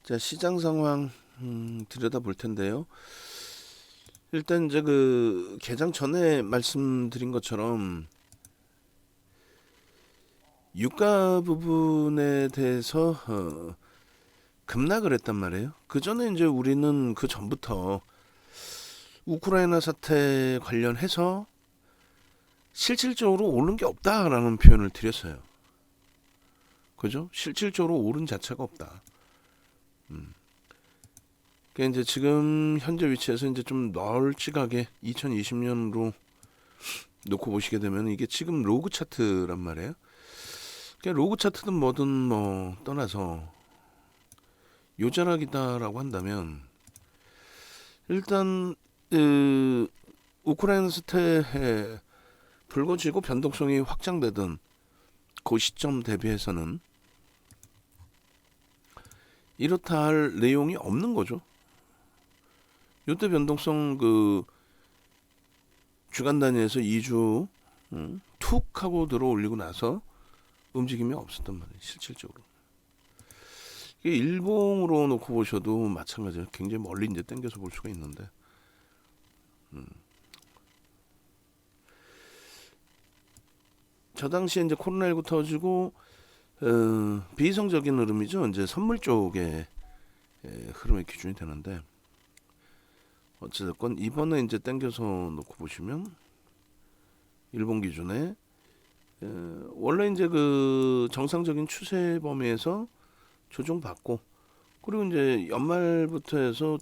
자, 시장 상황 들여다볼 텐데요. 일단 이제 그 개장 전에 말씀드린 것처럼 유가 부분에 대해서 급락을 했단 말이에요. 그 전에 이제 우리는 그 전부터 우크라이나 사태 관련해서 실질적으로 오른 게 없다라는 표현을 드렸어요. 그죠? 실질적으로 오른 자체가 없다. 그러니까 이제 지금 현재 위치에서 이제 좀 널찍하게 2020년으로 놓고 보시게 되면 이게 지금 로그 차트란 말이에요. 그러니까 로그 차트든 뭐든 뭐 떠나서 요자락이다라고 한다면 일단 우크라이나 사태에 불거지고 변동성이 확장되던 그 시점 대비해서는 이렇다 할 내용이 없는 거죠. 요때 변동성 그 주간 단위에서 2주 툭 하고 들어 올리고 나서 움직임이 없었단 말이에요. 실질적으로. 이게 일봉으로 놓고 보셔도 마찬가지예요. 굉장히 멀리 이제 당겨서 볼 수가 있는데 저 당시에 이제 코로나19 터지고 비이성적인 흐름이죠. 이제 선물 쪽에 흐름의 기준이 되는데 어찌됐건 이번에 이제 당겨서 놓고 보시면 일본 기준에 원래 이제 그 정상적인 추세 범위에서 조정받고 그리고 이제 연말부터 해서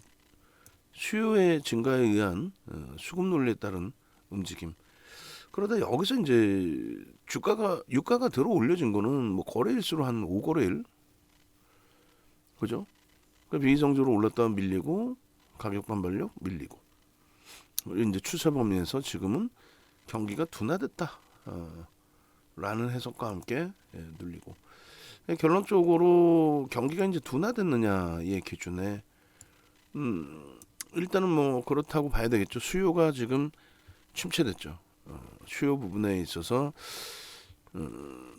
수요의 증가에 의한 수급 논리에 따른 움직임. 그러다 여기서 이제 유가가 들어 올려진 거는 뭐 거래일수로 한 5거래일, 그죠? 그 비이성적으로 올랐다가 밀리고 가격 반발력 밀리고 이제 추세 범위에서 지금은 경기가 둔화됐다. 라는 해석과 함께 눌리고 결론적으로 경기가 이제 둔화됐느냐의 기준에 일단은 뭐 그렇다고 봐야 되겠죠. 수요가 지금 침체됐죠. 수요 부분에 있어서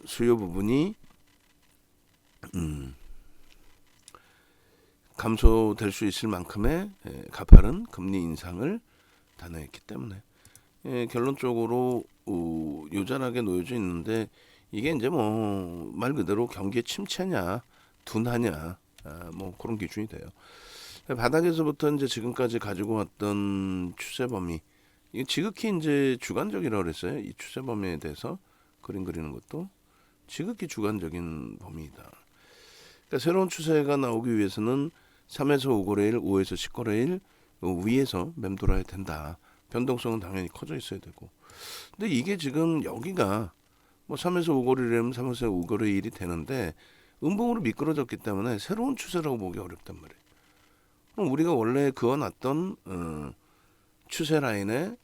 수요 부분이 감소될 수 있을 만큼의 가파른 금리 인상을 단행했기 때문에 결론적으로 요전하게 놓여져 있는데 이게 이제 뭐 말 그대로 경기의 침체냐 둔하냐 뭐 그런 기준이 돼요. 바닥에서부터 이제 지금까지 가지고 왔던 추세 범위 이게 지극히 이제 주관적이라고 그랬어요. 이 추세 범위에 대해서 그림 그리는 것도 지극히 주관적인 범위이다. 그러니까 새로운 추세가 나오기 위해서는 3에서 5거래일, 5에서 10거래일 위에서 맴돌아야 된다. 변동성은 당연히 커져 있어야 되고. 근데 이게 지금 여기가 뭐 3에서 5거래일이면 3에서 5거래일이 되는데 음봉으로 미끄러졌기 때문에 새로운 추세라고 보기 어렵단 말이에요. 그럼 우리가 원래 그어놨던 추세 라인의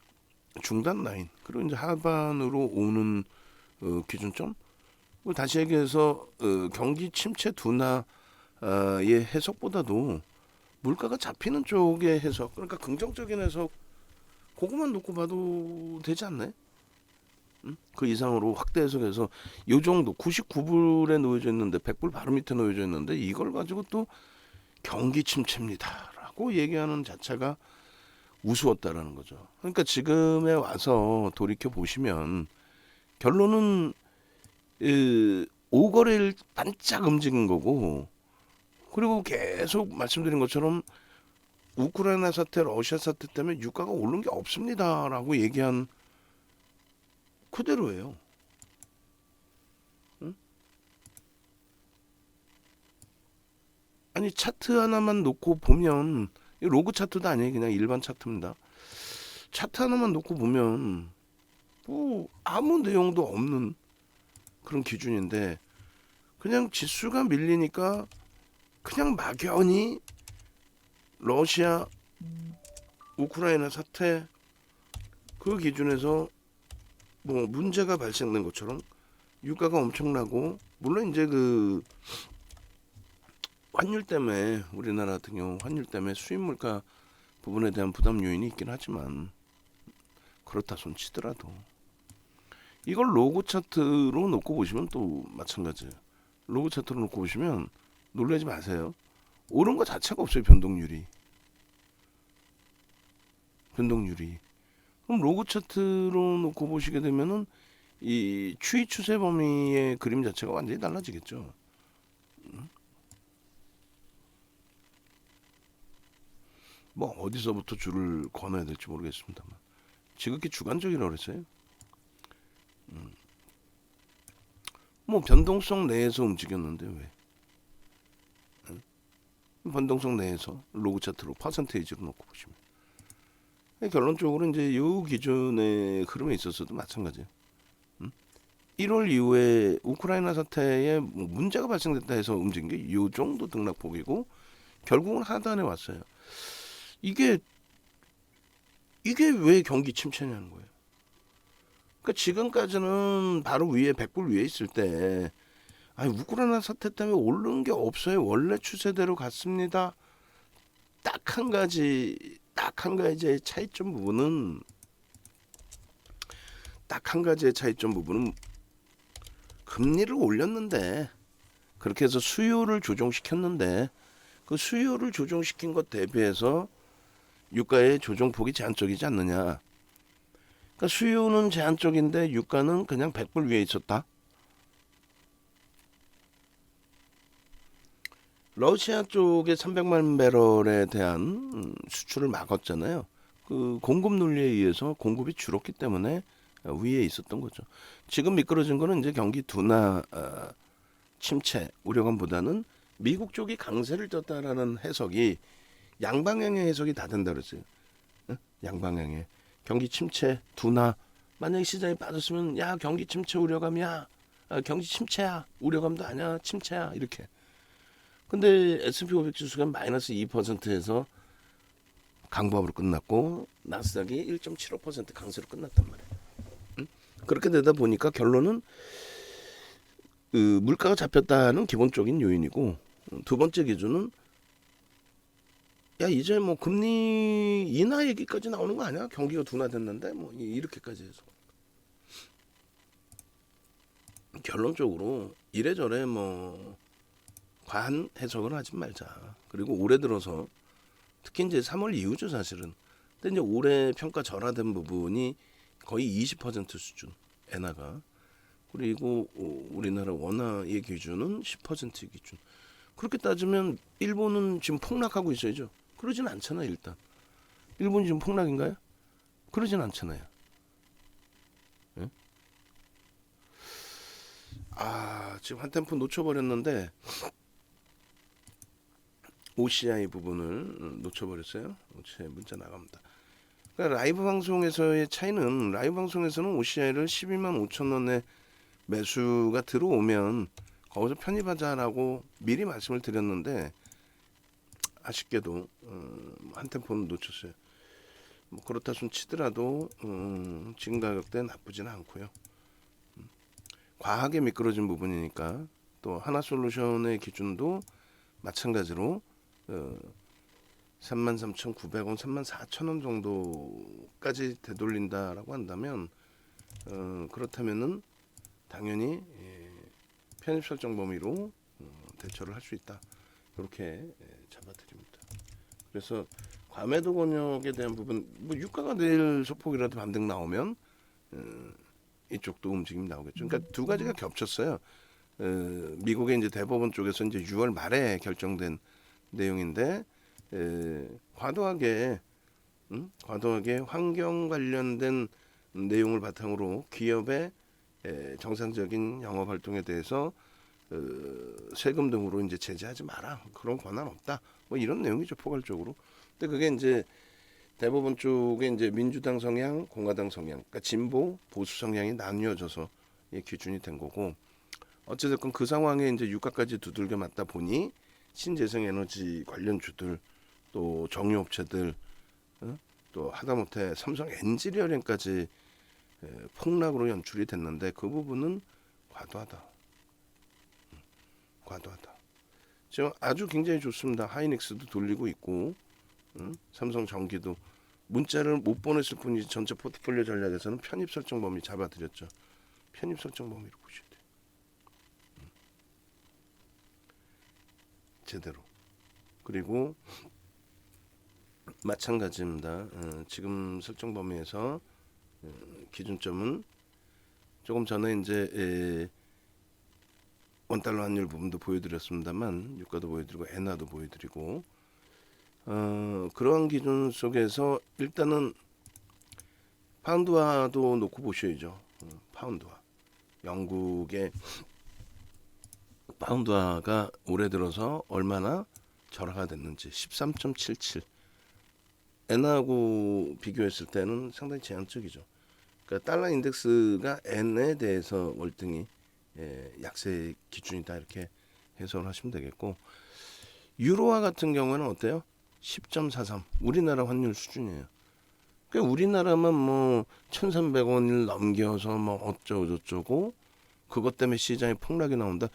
중단 라인 그리고 이제 하반으로 오는 기준점 다시 얘기해서 경기 침체 둔화의 해석보다도 물가가 잡히는 쪽의 해석 그러니까 긍정적인 해석 그것만 놓고 봐도 되지 않나요? 그 이상으로 확대 해석해서 요 정도 99불에 놓여져 있는데 100불 바로 밑에 놓여져 있는데 이걸 가지고 또 경기 침체입니다라고 얘기하는 자체가 우스웠다라는 거죠. 그러니까 지금에 와서 돌이켜 보시면 결론은 5거래일 반짝 움직인 거고 그리고 계속 말씀드린 것처럼 우크라이나 사태, 러시아 사태 때문에 유가가 오른 게 없습니다라고 얘기한 그대로예요. 응? 아니 차트 하나만 놓고 보면 로그 차트도 아니에요. 그냥 일반 차트입니다. 차트 하나만 놓고 보면 뭐 아무 내용도 없는 그런 기준인데 그냥 지수가 밀리니까 그냥 막연히 러시아 우크라이나 사태 그 기준에서 뭐 문제가 발생된 것처럼 유가가 엄청나고 물론 이제 그 환율 때문에 우리나라 같은 경우 환율 때문에 수입 물가 부분에 대한 부담 요인이 있긴 하지만 그렇다 손 치더라도 이걸 로고 차트로 놓고 보시면 또 마찬가지예요. 로고 차트로 놓고 보시면 놀라지 마세요. 오른 거 자체가 없어요. 변동률이. 그럼 로그 차트로 놓고 보시게 되면은 이 추이 추세 범위의 그림 자체가 완전히 달라지겠죠. 뭐 어디서부터 줄을 건너야 될지 모르겠습니다만 지극히 주관적이라고 그랬어요. 뭐 변동성 내에서 움직였는데 왜? 변동성 내에서 로그 차트로 퍼센테이지로 놓고 보시면 결론적으로 이제 이 기준의 흐름에 있어서도 마찬가지예요. 1월 이후에 우크라이나 사태에 뭐 문제가 발생됐다 해서 움직인 게 이 정도 등락폭이고 결국은 하단에 왔어요. 이게 왜 경기 침체냐는 거예요. 그러니까 지금까지는 바로 위에 100불 위에 있을 때 우크라이나 사태 때문에 오른 게 없어요. 원래 추세대로 갔습니다. 딱 한 가지의 차이점 부분은 금리를 올렸는데 그렇게 해서 수요를 조정시켰는데 그 수요를 조정시킨 것 대비해서 유가의 조정폭이 제한적이지 않느냐. 그러니까 수요는 제한적인데 유가는 그냥 100불 위에 있었다. 러시아 쪽에 300만 배럴에 대한 수출을 막았잖아요. 그 공급 논리에 의해서 공급이 줄었기 때문에 위에 있었던 거죠. 지금 미끄러진 거는 이제 경기 둔화 침체 우려감보다는 미국 쪽이 강세를 떴다라는 해석이 양방향의 해석이 다 된다 그랬어요. 양방향의 경기 침체 둔화. 만약에 시장이 빠졌으면 야 경기 침체 우려감이야. 경기 침체야. 우려감도 아니야. 침체야. 이렇게. 근데 S&P 500 지수가 마이너스 2%에서 강보합으로 끝났고 나스닥이 1.75% 강세로 끝났단 말이에요. 그렇게 되다 보니까 결론은 물가가 잡혔다는 기본적인 요인이고 두 번째 기준은 야 이제 뭐 금리 인하 얘기까지 나오는 거 아니야? 경기가 둔화됐는데 뭐 이렇게까지 해서 결론적으로 이래저래 뭐 과한 해석을 하지 말자. 그리고 올해 들어서 특히 이제 3월 이후죠 사실은. 근데 이제 올해 평가 절하된 부분이 거의 20% 수준 엔화가. 그리고 우리나라 원화의 기준은 10% 기준. 그렇게 따지면 일본은 지금 폭락하고 있어야죠. 그러진 않잖아요 일단. 일본이 지금 폭락인가요? 그러진 않잖아요. 예? 지금 한 템포 놓쳐버렸는데 OCI 부분을 놓쳐버렸어요. OCI 문자 나갑니다. 그러니까 라이브 방송에서의 차이는 라이브 방송에서는 OCI를 12만 5천 원에 매수가 들어오면 거기서 편입하자라고 미리 말씀을 드렸는데 아쉽게도 한 템포는 놓쳤어요. 뭐 그렇다 손 치더라도 지금 가격대 나쁘지는 않고요. 과하게 미끄러진 부분이니까 또 하나솔루션의 기준도 마찬가지로 33,900원, 34,000원 정도까지 되돌린다라고 한다면 그렇다면은 당연히 편입 설정 범위로 대처를 할 수 있다. 이렇게 잡아드립니다. 그래서 과매도 권역에 대한 부분, 뭐 유가가 내일 소폭이라도 반등 나오면 이쪽도 움직임 나오겠죠. 그러니까 두 가지가 겹쳤어요. 미국의 이제 대법원 쪽에서 이제 6월 말에 결정된 내용인데 과도하게 환경 관련된 내용을 바탕으로 기업의 정상적인 영업 활동에 대해서 세금 등으로 이제 제재하지 마라. 그런 권한 없다. 뭐 이런 내용이죠 포괄적으로. 근데 그게 이제 대법원 쪽에 이제 민주당 성향, 공화당 성향, 그러니까 진보, 보수 성향이 나뉘어져서 기준이 된 거고. 어찌됐건 그 상황에 이제 유가까지 두들겨 맞다 보니 신재생 에너지 관련주들 또 정유업체들 또 하다못해 삼성 엔지니어링까지 폭락으로 연출이 됐는데 그 부분은 과도하다. 지금 아주 굉장히 좋습니다. 하이닉스도 돌리고 있고 삼성 전기도 문자를 못 보냈을 뿐이지 전체 포트폴리오 전략에서는 편입 설정 범위 잡아드렸죠. 편입 설정 범위로 보셔야 돼요. 제대로. 그리고 마찬가지입니다. 지금 설정 범위에서 기준점은 조금 전에 이제 원달러 환율 부분도 보여드렸습니다만 유가도 보여드리고 엔화도 보여드리고 그러한 기준 속에서 일단은 파운드화도 놓고 보셔야죠. 파운드화. 영국의 파운드화가 올해 들어서 얼마나 절하가 됐는지 13.77. 엔하고 비교했을 때는 상당히 제한적이죠. 그러니까 달러 인덱스가 엔에 대해서 월등히 약세 기준이다 이렇게 해석을 하시면 되겠고, 유로화 같은 경우는 어때요? 10.43. 우리나라 환율 수준이에요. 그러니까 우리나라만 뭐 1,300원을 넘겨서 뭐 어쩌고 저쩌고 그것 때문에 시장에 폭락이 나온다.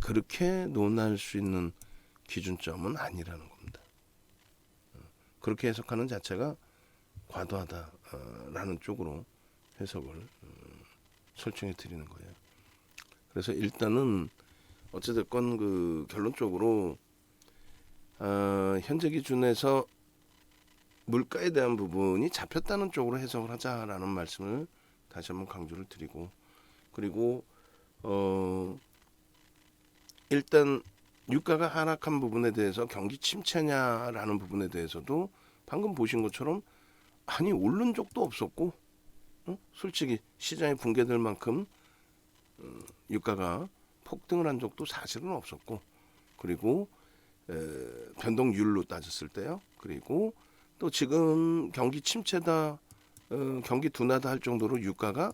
그렇게 논할 수 있는 기준점은 아니라는 겁니다. 그렇게 해석하는 자체가 과도하다라는 쪽으로 해석을 설정해 드리는 거예요. 그래서 일단은 어찌됐건 그 결론적으로 현재 기준에서 물가에 대한 부분이 잡혔다는 쪽으로 해석을 하자라는 말씀을 다시 한번 강조를 드리고, 그리고 일단 유가가 하락한 부분에 대해서 경기 침체냐라는 부분에 대해서도 방금 보신 것처럼 아니 오른 적도 없었고 솔직히 시장이 붕괴될 만큼 유가가 폭등을 한 적도 사실은 없었고, 그리고 변동률로 따졌을 때요. 그리고 또 지금 경기 침체다, 경기 둔화다 할 정도로 유가가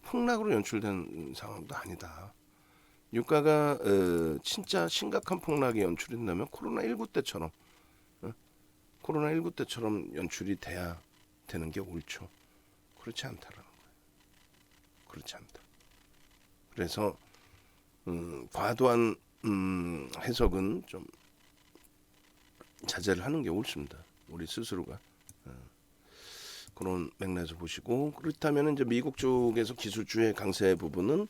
폭락으로 연출된 상황도 아니다. 유가가 진짜 심각한 폭락이 연출된다면 코로나19 때처럼 코로나19 때처럼 연출이 돼야 되는 게 옳죠. 그렇지 않다라는 거예요. 그렇지 않다. 그래서 과도한 해석은 좀 자제를 하는 게 옳습니다. 우리 스스로가 그런 맥락에서 보시고, 그렇다면 이제 미국 쪽에서 기술주의 강세 부분은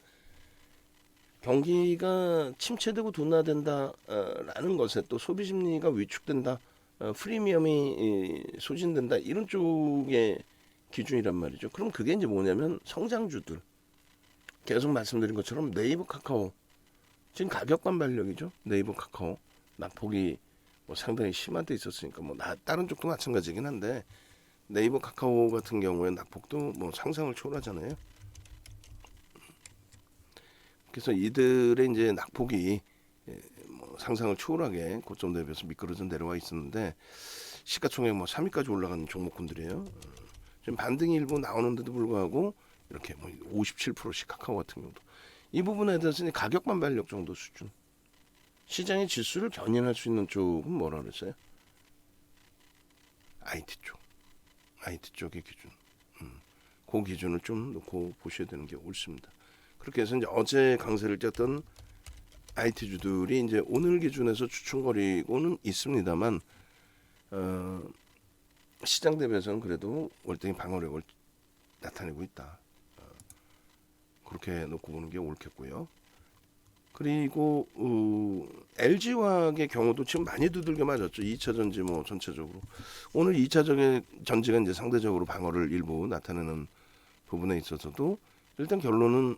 경기가 침체되고 둔화된다라는 것에 또 소비 심리가 위축된다, 프리미엄이 소진된다 이런 쪽의 기준이란 말이죠. 그럼 그게 이제 뭐냐면 성장주들 계속 말씀드린 것처럼 네이버 카카오 지금 가격 반발력이죠. 네이버 카카오 낙폭이 뭐 상당히 심한 데 있었으니까 뭐 다른 쪽도 마찬가지긴 한데 네이버 카카오 같은 경우에 낙폭도 뭐 상상을 초월하잖아요. 그래서 이들의 이제 낙폭이 뭐 상상을 초월하게 고점 대비해서 미끄러져 내려와 있었는데 시가총액 뭐 3위까지 올라가는 종목군들이에요. 지금 반등이 일부 나오는데도 불구하고 이렇게 뭐 57%씩 카카오 같은 경우도 이 부분에 대해서는 가격 반발력 정도 수준. 시장의 지수를 견인할 수 있는 쪽은 뭐라 그랬어요? IT 쪽. IT 쪽의 기준. 그 기준을 좀 놓고 보셔야 되는 게 옳습니다. 그렇게 해서 이제 어제 강세를 띄었던 IT주들이 이제 오늘 기준에서 주춤거리고는 있습니다만 시장 대비해서는 그래도 월등히 방어력을 나타내고 있다. 그렇게 놓고 보는 게 옳겠고요. 그리고 LG화학의 경우도 지금 많이 두들겨 맞았죠. 2차 전지 뭐 전체적으로 오늘 2차 전지가 이제 상대적으로 방어를 일부 나타내는 부분에 있어서도 일단 결론은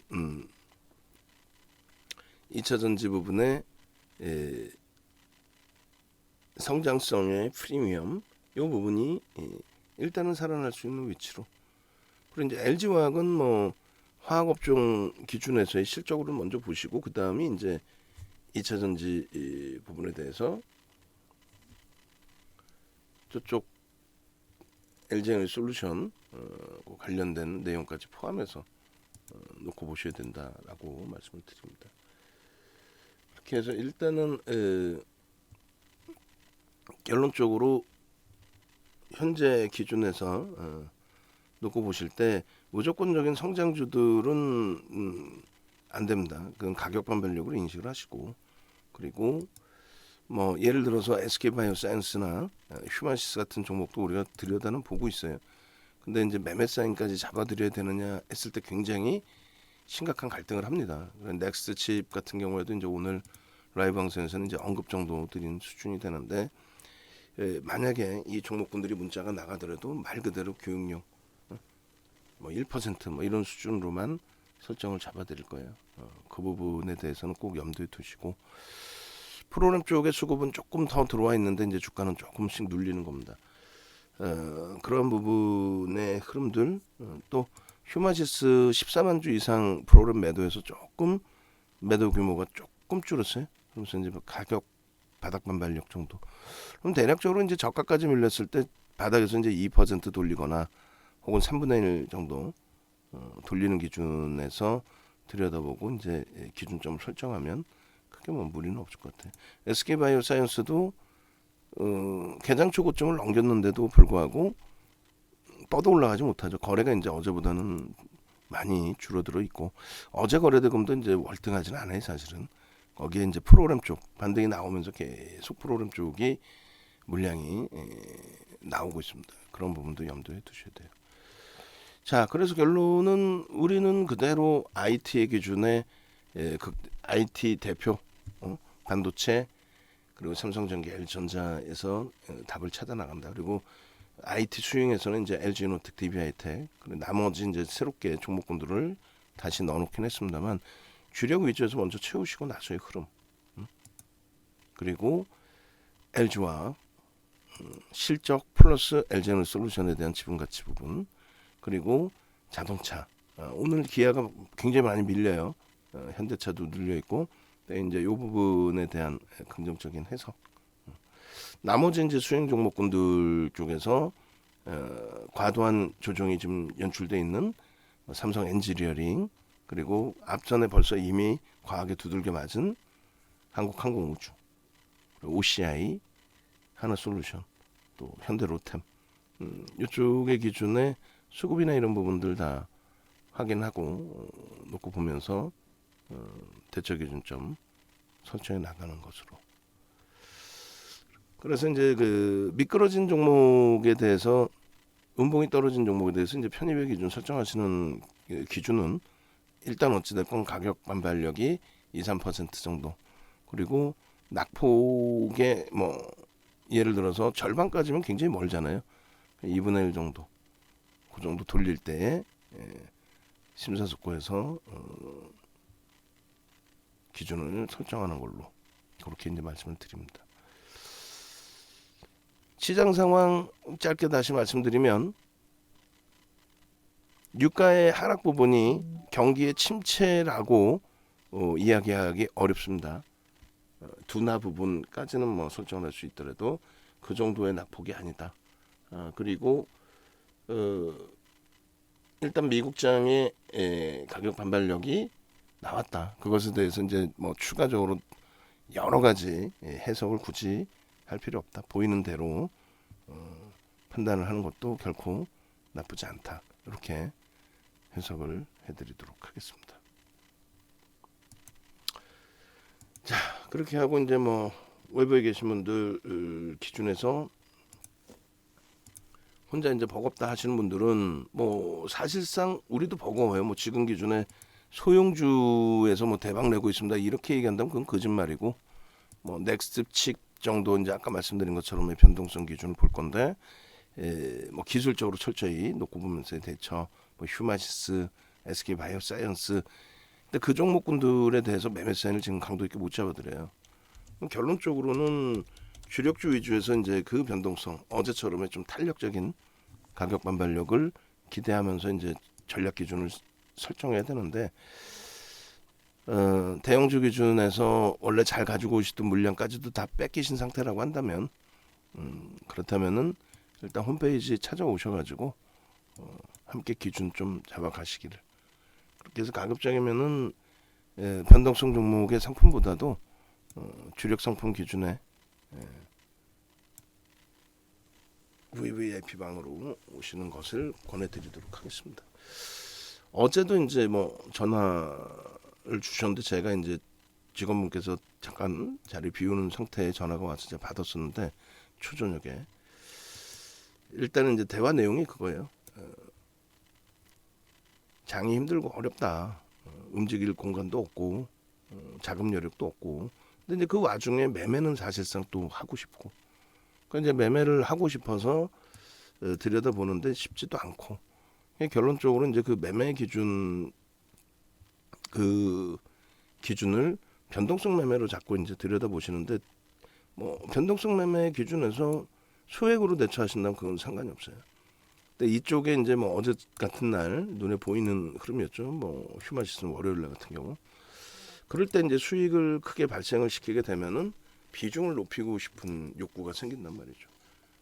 2차 전지 부분에 성장성의 프리미엄 이 부분이 일단은 살아날 수 있는 위치로, 그리고 이제 LG화학은 뭐 화학업종 기준에서의 실적으로 먼저 보시고 그 다음에 이제 2차 전지 부분에 대해서 저쪽 LG에너지솔루션 관련된 내용까지 포함해서 놓고 보셔야 된다라고 말씀을 드립니다. 그렇게 해서 일단은 결론적으로 현재 기준에서 놓고 보실 때 무조건적인 성장주들은 안 됩니다. 그건 가격 반발력으로 인식을 하시고, 그리고 뭐 예를 들어서 SK바이오사이언스나 휴마시스 같은 종목도 우리가 들여다는 보고 있어요. 근데 이제 매매 사인까지 잡아드려야 되느냐 했을 때 굉장히 심각한 갈등을 합니다. 넥스트 칩 같은 경우에도 이제 오늘 라이브 방송에서는 이제 언급 정도 드리는 수준이 되는데 만약에 이 종목군들이 문자가 나가더라도 말 그대로 교육용 뭐 1%뭐 이런 수준으로만 설정을 잡아드릴 거예요. 그 부분에 대해서는 꼭 염두에 두시고 프로그램 쪽에 수급은 조금 더 들어와 있는데 이제 주가는 조금씩 눌리는 겁니다. 그런 부분의 흐름들 또 휴마시스 14만 주 이상 프로그램 매도에서 조금 매도 규모가 조금 줄었어요. 그래서 이제 가격 바닥 반발력 정도. 그럼 대략적으로 이제 저가까지 밀렸을 때 바닥에서 이제 2% 돌리거나 혹은 3분의 1 정도 돌리는 기준에서 들여다보고 이제 기준점을 설정하면 크게 뭐 무리는 없을 것 같아요. SK바이오사이언스도 개장 초고점을 넘겼는데도 불구하고 뻗어 올라가지 못하죠. 거래가 이제 어제보다는 많이 줄어들어 있고 어제 거래대금도 이제 월등하지는 않아요, 사실은. 거기에 이제 프로그램 쪽 반등이 나오면서 계속 프로그램 쪽이 물량이 나오고 있습니다. 그런 부분도 염두에 두셔야 돼요. 자, 그래서 결론은 우리는 그대로 IT의 기준에 IT 대표 반도체 그리고 삼성전기, LG전자에서 답을 찾아 나간다. 그리고 IT 수용에서는 이제 LG노텍, DB하이텍 그리고 나머지 이제 새롭게 종목군들을 다시 넣어놓긴 했습니다만 주력 위주에서 먼저 채우시고 나서의 흐름. 그리고 LG와 실적 플러스 LG에너지솔루션에 대한 지분가치 부분. 그리고 자동차. 오늘 기아가 굉장히 많이 밀려요. 현대차도 눌려 있고 이제 이 부분에 대한 긍정적인 해석. 나머지 이제 수행 종목군들 쪽에서 과도한 조정이 좀 연출돼 있는 삼성 엔지니어링 그리고 앞전에 벌써 이미 과하게 두들겨 맞은 한국항공우주 그리고 OCI 하나솔루션 또 현대로템 이쪽의 기준에 수급이나 이런 부분들 다 확인하고 놓고 보면서 대처 기준점 설정해 나가는 것으로. 그래서 이제 그 미끄러진 종목에 대해서 음봉이 떨어진 종목에 대해서 이제 편입의 기준 설정하시는 기준은 일단 어찌됐건 가격 반발력이 2-3% 정도 그리고 낙폭의 뭐 예를 들어서 절반까지면 굉장히 멀잖아요. 2분의 1 정도 그 정도 돌릴 때 심사숙고해서 기준을 설정하는 걸로 그렇게 이제 말씀을 드립니다. 시장 상황 짧게 다시 말씀드리면 유가의 하락 부분이 경기의 침체라고 이야기하기 어렵습니다. 둔화 부분까지는 뭐 설정할 수 있더라도 그 정도의 낙폭이 아니다. 그리고 일단 미국장의 가격 반발력이 나왔다. 그것에 대해서 이제 뭐 추가적으로 여러 가지 해석을 굳이 할 필요 없다. 보이는 대로 판단을 하는 것도 결코 나쁘지 않다. 이렇게 해석을 해드리도록 하겠습니다. 자, 그렇게 하고 이제 뭐 외부에 계신 분들 기준에서 혼자 이제 버겁다 하시는 분들은 뭐 사실상 우리도 버거워요. 뭐 지금 기준에 소형주에서 뭐 대박 내고 있습니다. 이렇게 얘기한다면 그건 거짓말이고 뭐 넥스트 칙 정도 이제 아까 말씀드린 것처럼의 변동성 기준을 볼 건데 뭐 기술적으로 철저히 놓고 보면서 대처 뭐 휴마시스, SK바이오사이언스 근데 그 종목군들에 대해서 매매 사인을 지금 강도 있게 못 잡아드려요. 결론적으로는 주력주 위주에서 이제 그 변동성 어제처럼의 좀 탄력적인 가격 반발력을 기대하면서 이제 전략 기준을 설정해야 되는데 대형주 기준에서 원래 잘 가지고 오시던 물량까지도 다 뺏기신 상태라고 한다면 그렇다면은 일단 홈페이지 찾아오셔가지고 함께 기준 좀 잡아가시기를. 그렇게 해서 가급적이면은 변동성 종목의 상품보다도 주력 상품 기준에 VVIP 방으로 오시는 것을 권해드리도록 하겠습니다. 어제도 이제 뭐 전화를 주셨는데 제가 이제 직원분께서 잠깐 자리 비우는 상태에 전화가 와서 제가 받았었는데 초저녁에 일단은 이제 대화 내용이 그거예요. 장이 힘들고 어렵다. 움직일 공간도 없고 자금 여력도 없고 근데 이제 그 와중에 매매는 사실상 또 하고 싶고, 그 이제 매매를 하고 싶어서 들여다 보는데 쉽지도 않고, 결론적으로 이제 그 매매 기준 그 기준을 변동성 매매로 자꾸 이제 들여다 보시는데, 뭐 변동성 매매 기준에서 소액으로 대처하신다면 그건 상관이 없어요. 근데 이쪽에 이제 뭐 어제 같은 날 눈에 보이는 흐름이었죠. 뭐 휴마시스는 월요일 날 같은 경우. 그럴 때 이제 수익을 크게 발생을 시키게 되면은 비중을 높이고 싶은 욕구가 생긴단 말이죠.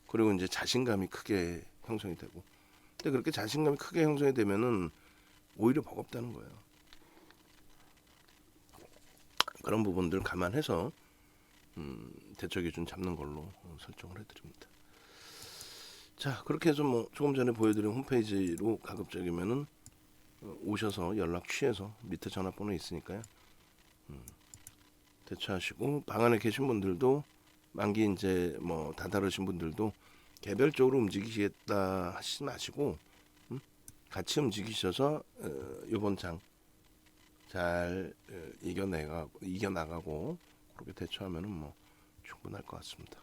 그리고 이제 자신감이 크게 형성이 되고. 근데 그렇게 자신감이 크게 형성이 되면은 오히려 버겁다는 거예요. 그런 부분들 감안해서 대처 기준 잡는 걸로 설정을 해드립니다. 자, 그렇게 해서 뭐 조금 전에 보여드린 홈페이지로 가급적이면은 오셔서 연락 취해서 밑에 전화번호 있으니까요. 대처하시고, 방 안에 계신 분들도 만기 이제 뭐 다다르신 분들도 개별적으로 움직이시겠다 하시지 마시고 같이 움직이셔서 이번 장 잘 이겨나가고 그렇게 대처하면은 뭐 충분할 것 같습니다.